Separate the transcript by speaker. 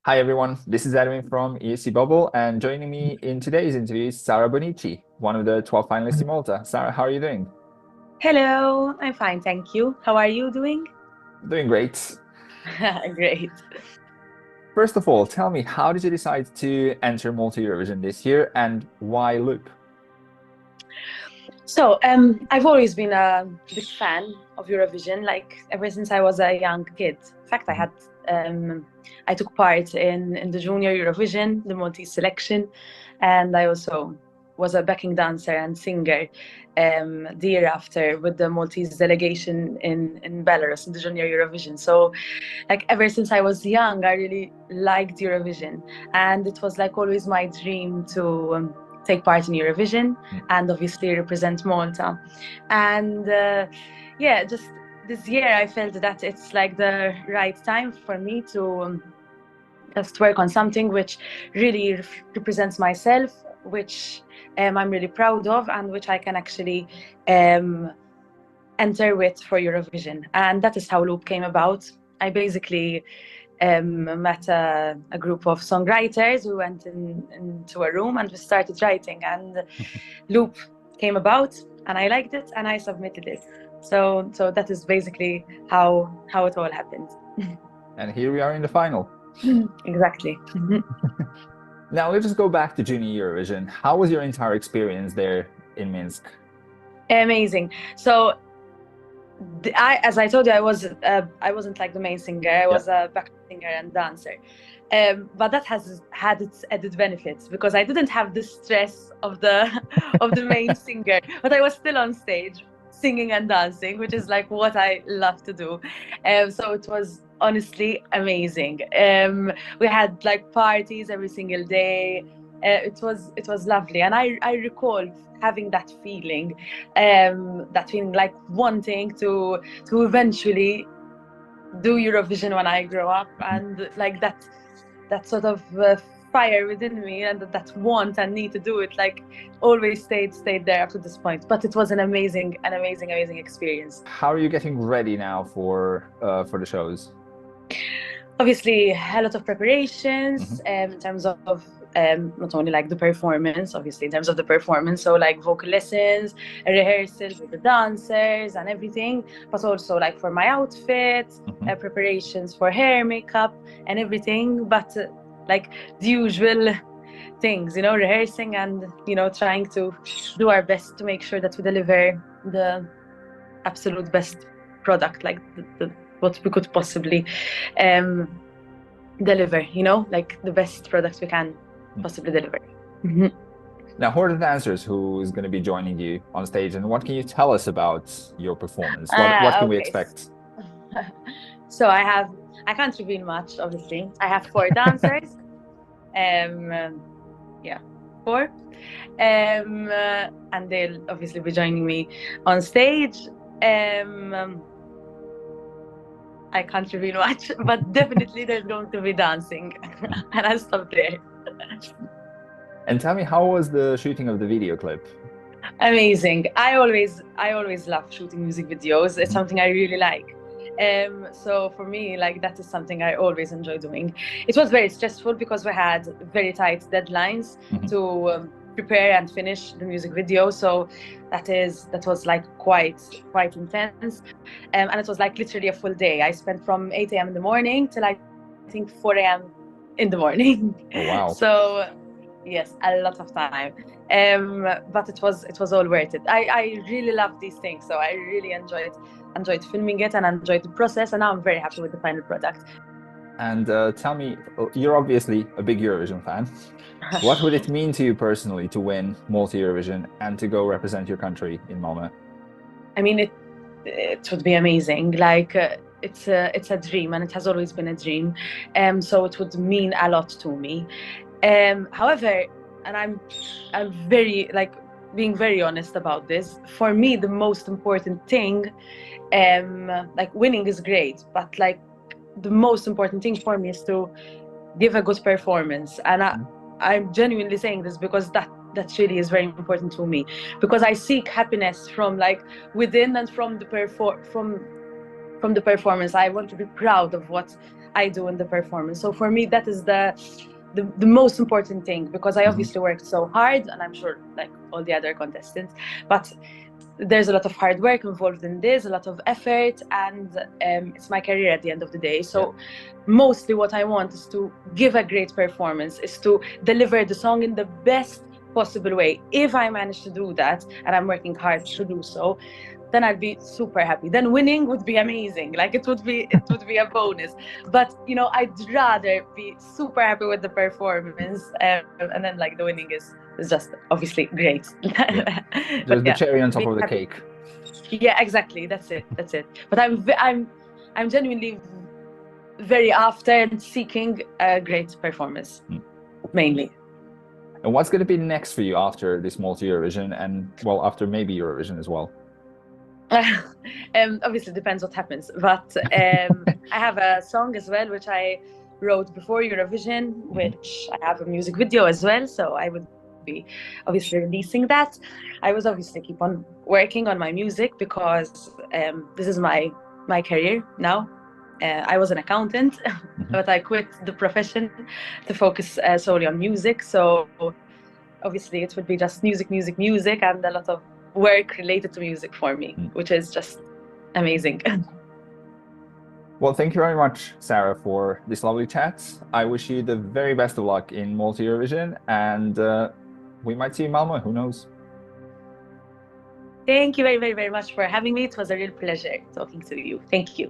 Speaker 1: Hi everyone, this is Ervin from ESCBubble, and joining me in today's interview is Sarah Bonnici, one of the 12 finalists in Malta. Sarah, how are you doing?
Speaker 2: Hello, I'm fine, thank you. How are you doing?
Speaker 1: Doing great.
Speaker 2: Great.
Speaker 1: First of all, tell me, how did you decide to enter Malta Eurovision this year and why Loop?
Speaker 2: I've always been a big fan of Eurovision, like ever since I was a young kid. In fact, I took part in the Junior Eurovision, the Maltese selection, and I also was a backing dancer and singer the year after with the Maltese delegation in Belarus in the Junior Eurovision. So, like ever since I was young, I really liked Eurovision, and it was like always my dream to take part in Eurovision and obviously represent Malta. And yeah, just this year I felt that it's like the right time for me to just work on something which really represents myself, which I'm really proud of, and which I can actually um, enter with for Eurovision. And that is how Loop came about. I basically met a group of songwriters. We went into a room and we started writing, and Loop came about, and I liked it, and I submitted it. So that is basically how it all happened.
Speaker 1: And here we are in the final.
Speaker 2: Exactly.
Speaker 1: Now let's just go back to Junior Eurovision. How was your entire experience there in Minsk?
Speaker 2: Amazing. So as I told you, I wasn't like the main singer. I
Speaker 1: Yeah.
Speaker 2: was a backup singer and dancer. But that has had its added benefits because I didn't have the stress of the of the main singer, but I was still on stage singing and dancing, which is like what I love to do. So it was honestly amazing. We had like parties every single day. It was lovely, and I recall having that feeling like wanting to eventually do Eurovision when I grow up, and like that sort of fire within me, and that want and need to do it, like always stayed there up to this point. But it was an amazing experience.
Speaker 1: How are you getting ready now for the shows?
Speaker 2: Obviously, a lot of preparations
Speaker 1: Mhm.
Speaker 2: in terms of not only like the performance, obviously in terms of the performance, so like vocal lessons, rehearsals with the dancers and everything, but also like for my outfit,
Speaker 1: Mhm.
Speaker 2: preparations for hair, makeup, and everything. But like the usual things, rehearsing and trying to do our best to make sure that we deliver the absolute best product, like what we could possibly um, deliver, like the best product we can possibly deliver. Mhm.
Speaker 1: Now, who are the dancers who is going to be joining you on stage, and what can you tell us about your performance? What can we
Speaker 2: Okay.
Speaker 1: expect?
Speaker 2: So I can't reveal much, obviously. I have four dancers. Yeah, four. And they'll obviously be joining me on stage. I can't reveal much, but definitely there's going to be dancing. And I'll stop there.
Speaker 1: And tell me, how was the shooting of the video clip?
Speaker 2: Amazing. I always love shooting music videos. It's
Speaker 1: Mhm.
Speaker 2: something I really like. So for me, like that is something I always enjoy doing. It was very stressful because we had very tight deadlines
Speaker 1: Mhm.
Speaker 2: to prepare and finish the music video. So that was like quite intense, and it was like literally a full day. I spent from 8 a.m. in the morning till I think 4 a.m. in the morning.
Speaker 1: Oh, wow.
Speaker 2: So yes, a lot of time. But it was all worth it. I really love these things, so I really enjoyed filming it and enjoyed the process, and now I'm very happy with the final product.
Speaker 1: And tell me, you're obviously a big Eurovision fan. What would it mean to you personally to win Multi Eurovision and to go represent your country in Malmö?
Speaker 2: I mean, it would be amazing. Like it's a dream, and it has always been a dream. So it would mean a lot to me. However, and I'm very like being very honest about this. For me, the most important thing, like winning is great, but like the most important thing for me is to give a good performance. And I'm genuinely saying this because that really is very important to me, because I seek happiness from like within and from the performance. I want to be proud of what I do in the performance. So for me, that is the most important thing, because I obviously worked so hard, and I'm sure like all the other contestants, but there's a lot of hard work involved in this, a lot of effort, and it's my career at the end of the day. So mostly what I want is to give a great performance, is to deliver the song in the best possible way. If I manage to do that, and I'm working hard to do so, then I'd be super happy. Then winning would be amazing. Like it would be a bonus. But you know, I'd rather be super happy with the performance, and then like the winning is just obviously great.
Speaker 1: There's the cherry on top
Speaker 2: being
Speaker 1: of the
Speaker 2: happy.
Speaker 1: cake.
Speaker 2: Yeah, exactly. That's it. But I'm genuinely very after and seeking a great performance, mainly.
Speaker 1: And what's going to be next for you after this Malta Eurovision, and well, after maybe Eurovision as well?
Speaker 2: Obviously depends what happens, but I have a song as well which I wrote before Eurovision, which I have a music video as well, so I would be obviously releasing that. I was obviously keep on working on my music, because this is my career now. I was an accountant, but I quit the profession to focus solely on music. So obviously it would be just music, and a lot of work related to music for me, which is just amazing.
Speaker 1: Well, thank you very much, Sarah, for this lovely chat. I wish you the very best of luck in Malta Eurovision, and we might see you in Malmo, who knows?
Speaker 2: Thank you very, very, very much for having me. It was a real pleasure talking to you. Thank you.